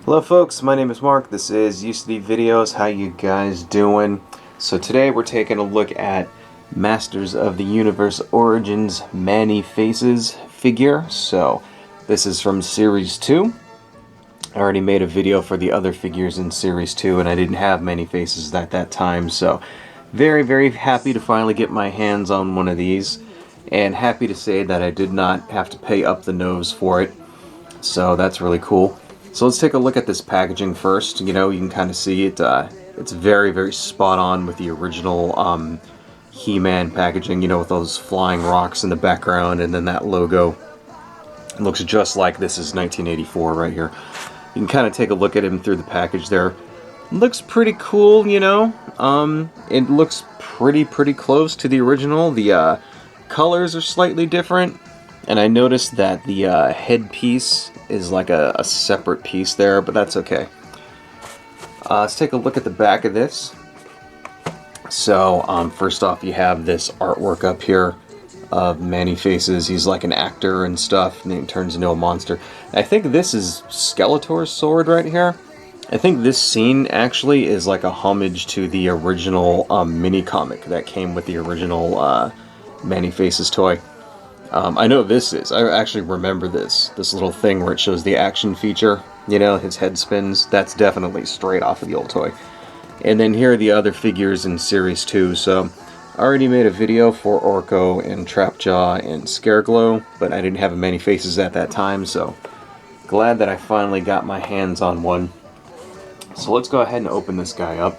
Hello folks, my name is Mark. This is Used to Be Videos. How you guys doing? So today we're taking a look at Masters of the Universe Origins Man-E-Faces figure. So this is from Series 2. I already made a video for the other figures in Series 2 and I didn't have Man-E-Faces at that time. So very happy to finally get my hands on one of these. And happy to say that I did not have to pay up the nose for it. So that's really cool. So let's take a look at this packaging first. You know, you can kind of see it. It's very spot on with the original He-Man packaging, you know, with those flying rocks in the background and then that logo. It looks just like this is 1984 right here. You can kind of take a look at him through the package there. Looks pretty cool, you know. It looks pretty close to the original. The colors are slightly different. And I noticed that the headpiece is like a separate piece there, but that's okay. Let's take a look at the back of this. So, first off, you have this artwork up here of Man-E-Faces. He's like an actor and stuff, and then he turns into a monster. I think this is Skeletor's sword right here. I think this scene actually is like a homage to the original mini-comic that came with the original Man-E-Faces toy. I know this is. I actually remember this little thing where it shows the action feature. You know, his head spins. That's definitely straight off of the old toy. And then here are the other figures in Series 2. So, I already made a video for Orko and Trapjaw and Scareglow, but I didn't have a Man-E-Faces at that time, so glad that I finally got my hands on one. So let's go ahead and open this guy up.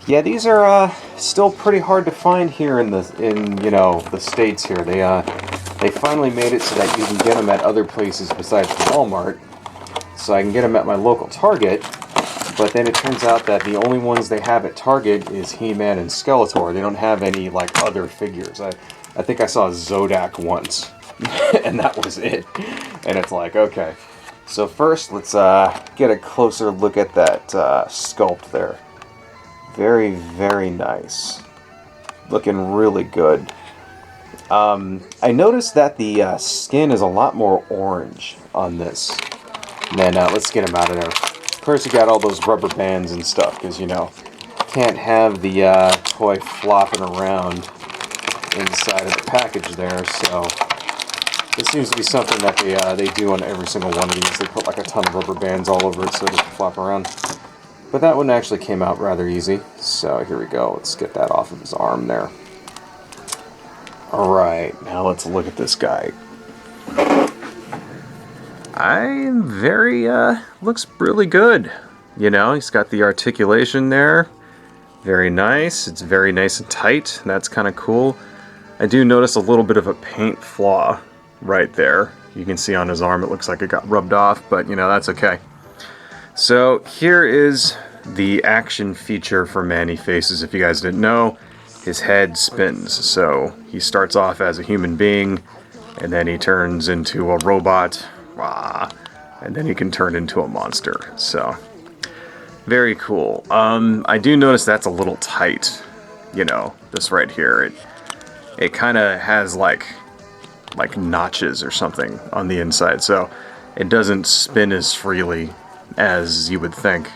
Yeah, these are still pretty hard to find here in you know, the States here. They finally made it so that you can get them at other places besides Walmart. So I can get them at my local Target, but then it turns out that the only ones they have at Target is He-Man and Skeletor. They don't have any like other figures. I think I saw Zodak once, and that was it. And it's like, okay. So first, let's get a closer look at that sculpt there. Very nice. Looking really good. I noticed that the skin is a lot more orange on this. And then let's get him out of there. First, you got all those rubber bands and stuff, because, you know, can't have the toy flopping around inside of the package there, so this seems to be something that they do on every single one of these. They put like a ton of rubber bands all over it so it doesn't flop around. But that one actually came out rather easy. So here we go. Let's get that off of his arm there. Alright, now let's look at this guy. Looks really good. You know, he's got the articulation there. Very nice. It's very nice and tight. That's kind of cool. I do notice a little bit of a paint flaw right there. You can see on his arm it looks like it got rubbed off, but you know, that's okay. So here is the action feature for Man-E-Faces. If you guys didn't know, his head spins. So he starts off as a human being, and then he turns into a robot, and then he can turn into a monster. So very cool. I do notice that's a little tight. You know, this right here. It kind of has like notches or something on the inside, so it doesn't spin as freely as you would think.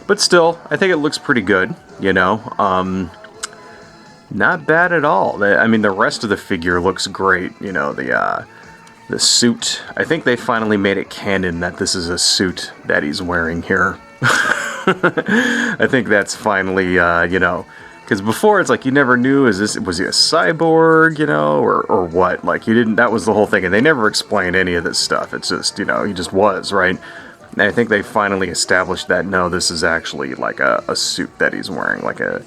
But still, I think it looks pretty good, you know. Not bad at all. I mean, the rest of the figure looks great, you know, the suit. I think they finally made it canon that this is a suit that he's wearing here. I think that's finally, you know, because before it's like you never knew, was he a cyborg, you know, or what? Like, you didn't, that was the whole thing, and they never explained any of this stuff. It's just, you know, he just was, right? And I think they finally established that, no, this is actually like a suit that he's wearing, like a,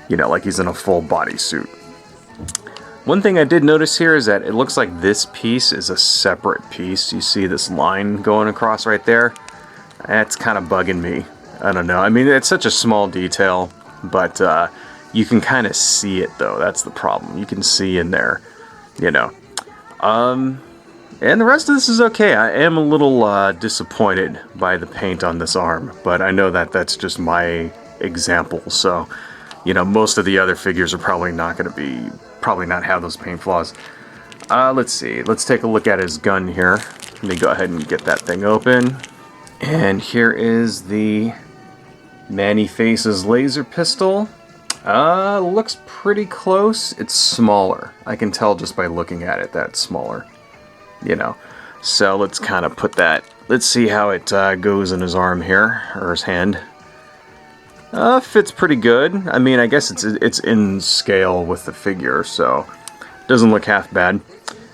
you know, like he's in a full body suit. One thing I did notice here is that it looks like this piece is a separate piece. You see this line going across right there? That's kind of bugging me. I don't know. I mean, it's such a small detail, but you can kind of see it, though. That's the problem. You can see in there, you know. And the rest of this is okay. I am a little disappointed by the paint on this arm, but I know that that's just my example, so, you know, most of the other figures are probably not going to be, probably not have those paint flaws. Let's see. Let's take a look at his gun here. Let me go ahead and get that thing open. And here is the Man-E-Faces laser pistol. Looks pretty close. It's smaller. I can tell just by looking at it that it's smaller. You know. So let's kind of put that. Let's see how it goes in his arm here, or his hand. Fits pretty good. I mean, I guess it's in scale with the figure, so doesn't look half bad.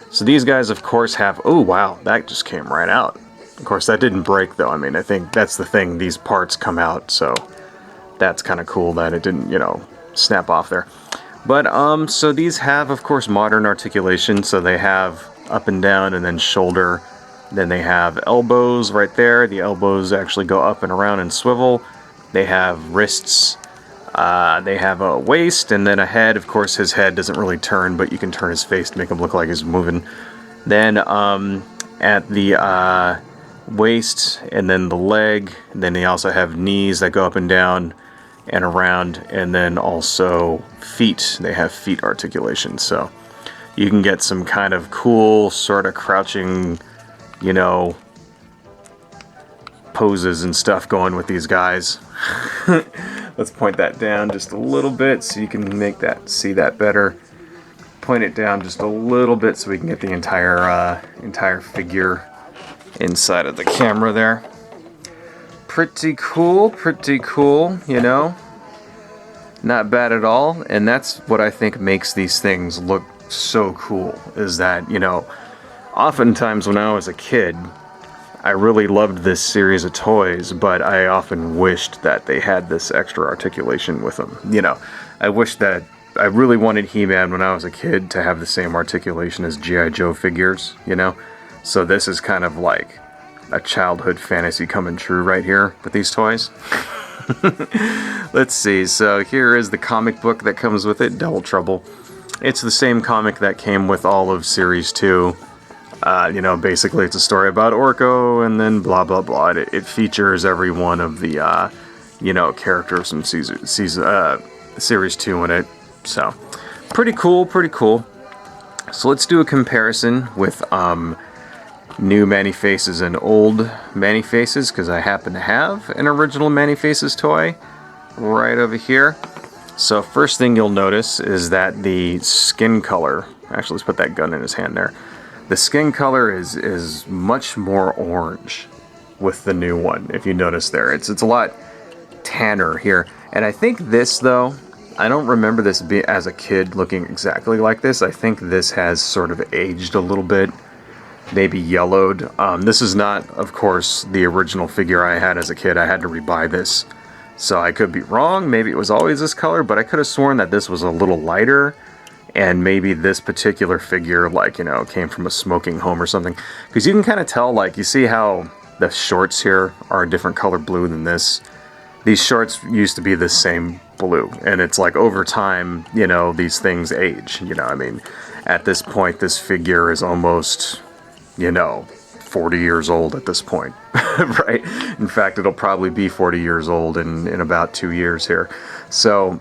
So these guys, of course, have... Oh, wow, that just came right out. Of course, that didn't break, though. I mean, I think that's the thing. These parts come out, so that's kind of cool that it didn't, you know, snap off there. But, so these have, of course, modern articulation. So they have up and down and then shoulder. Then they have elbows right there. The elbows actually go up and around and swivel. They have wrists. They have a waist and then a head. Of course, his head doesn't really turn, but you can turn his face to make him look like he's moving. Then at the waist and then the leg. And then they also have knees that go up and down and around, and then also feet. They have feet articulation, so you can get some kind of cool sort of crouching, you know, poses and stuff going with these guys. Let's point that down just a little bit so you can make that see that better. Point it down just a little bit so we can get the entire figure inside of the camera there. Pretty cool, you know. Not bad at all, and that's what I think makes these things look so cool, is that, you know, oftentimes when I was a kid, I really loved this series of toys, but I often wished that they had this extra articulation with them. You know, I wish that I really wanted He-Man when I was a kid to have the same articulation as G.I. Joe figures, you know? So this is kind of like a childhood fantasy coming true right here with these toys. Let's see, so here is the comic book that comes with it, Double Trouble. It's the same comic that came with all of Series 2. You know, basically it's a story about Orko and then blah blah blah. It features every one of the, you know, characters from Series 2 in it. So, pretty cool, pretty cool. So let's do a comparison with new Man-E-Faces and old Man-E-Faces, because I happen to have an original Man-E-Faces toy right over here. So first thing you'll notice is that the skin color, actually let's put that gun in his hand there. The skin color is much more orange with the new one, if you notice there. It's a lot tanner here. And I think this, though, I don't remember this as a kid looking exactly like this. I think this has sort of aged a little bit, maybe yellowed. This is not, of course, the original figure I had as a kid. I had to rebuy this. So I could be wrong. Maybe it was always this color, but I could have sworn that this was a little lighter. And maybe this particular figure, like, you know, came from a smoking home or something. Because you can kind of tell, like, you see how the shorts here are a different color blue than this. These shorts used to be the same blue. And it's like, over time, you know, these things age. You know, I mean, at this point, this figure is almost, you know, 40 years old at this point. Right? In fact, it'll probably be 40 years old in about 2 years here. So...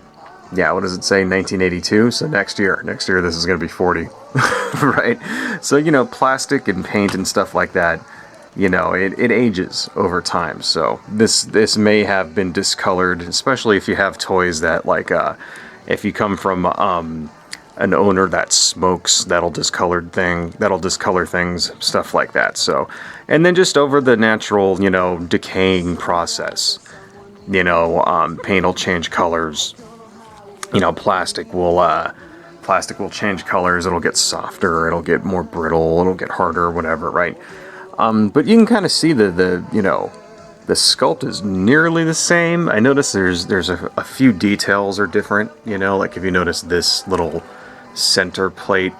yeah, what does it say? 1982? So next year this is going to be 40. Right? So, you know, plastic and paint and stuff like that, you know, it ages over time. So this may have been discolored, especially if you have toys that, like, if you come from an owner that smokes, that'll discolor things, stuff like that. So, and then just over the natural, you know, decaying process, you know, paint will change colors. You know, plastic will change colors. It'll get softer. It'll get more brittle. It'll get harder. Whatever, right? But you can kind of see the you know, the sculpt is nearly the same. I notice there's a few details are different. You know, like if you notice this little center plate.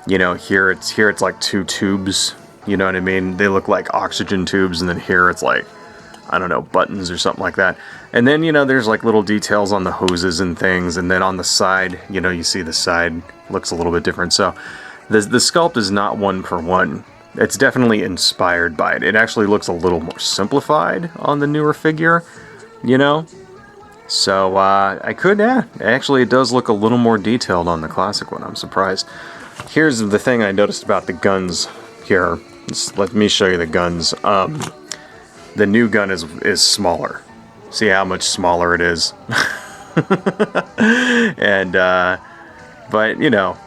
You know, here it's like two tubes. You know what I mean? They look like oxygen tubes, and then here it's like, I don't know, buttons or something like that. And then, you know, there's like little details on the hoses and things. And then on the side, you know, you see the side looks a little bit different. So the sculpt is not one for one. It's definitely inspired by it. It actually looks a little more simplified on the newer figure, you know. So actually it does look a little more detailed on the classic one. I'm surprised. Here's the thing I noticed about the guns here. Let me show you the guns. The new gun is smaller. See how much smaller it is? And, but, you know,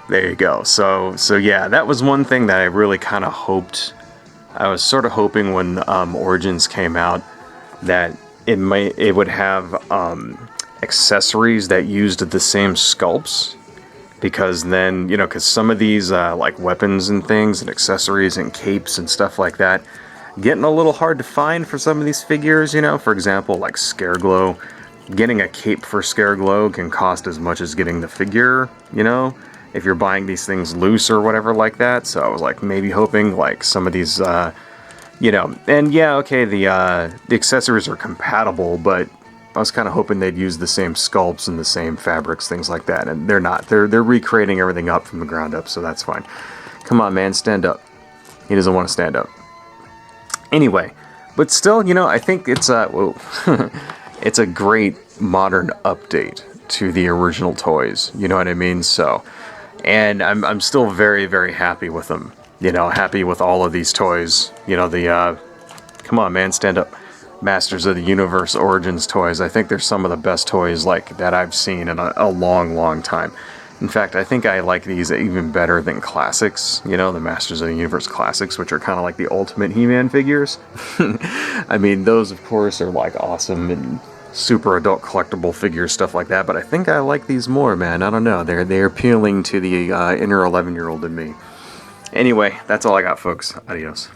there you go. So yeah, that was one thing that I really kind of hoped. I was sort of hoping when Origins came out that it would have accessories that used the same sculpts, because then, you know, because some of these like weapons and things and accessories and capes and stuff like that getting a little hard to find for some of these figures, you know. For example, like Scareglow, getting a cape for Scareglow can cost as much as getting the figure, you know, if you're buying these things loose or whatever like that. So I was like maybe hoping like some of these you know, and yeah, okay, the accessories are compatible, but I was kind of hoping they'd use the same sculpts and the same fabrics, things like that, and they're not. They're recreating everything up from the ground up, so that's fine. Come on, man, stand up. He doesn't want to stand up. Anyway, but still, you know, I think it's a it's a great modern update to the original toys. You know what I mean? So, and I'm still very, very happy with them. You know, happy with all of these toys. You know, the come on, man, stand up. Masters of the Universe Origins toys. I think they're some of the best toys like that I've seen in a long, long time. In fact, I think I like these even better than classics. You know, the Masters of the Universe classics, which are kind of like the ultimate He-Man figures. I mean, those of course are like awesome and super adult collectible figures, stuff like that. But I think I like these more, man. I don't know. They're appealing to the inner 11-year-old in me. Anyway, that's all I got, folks. Adios.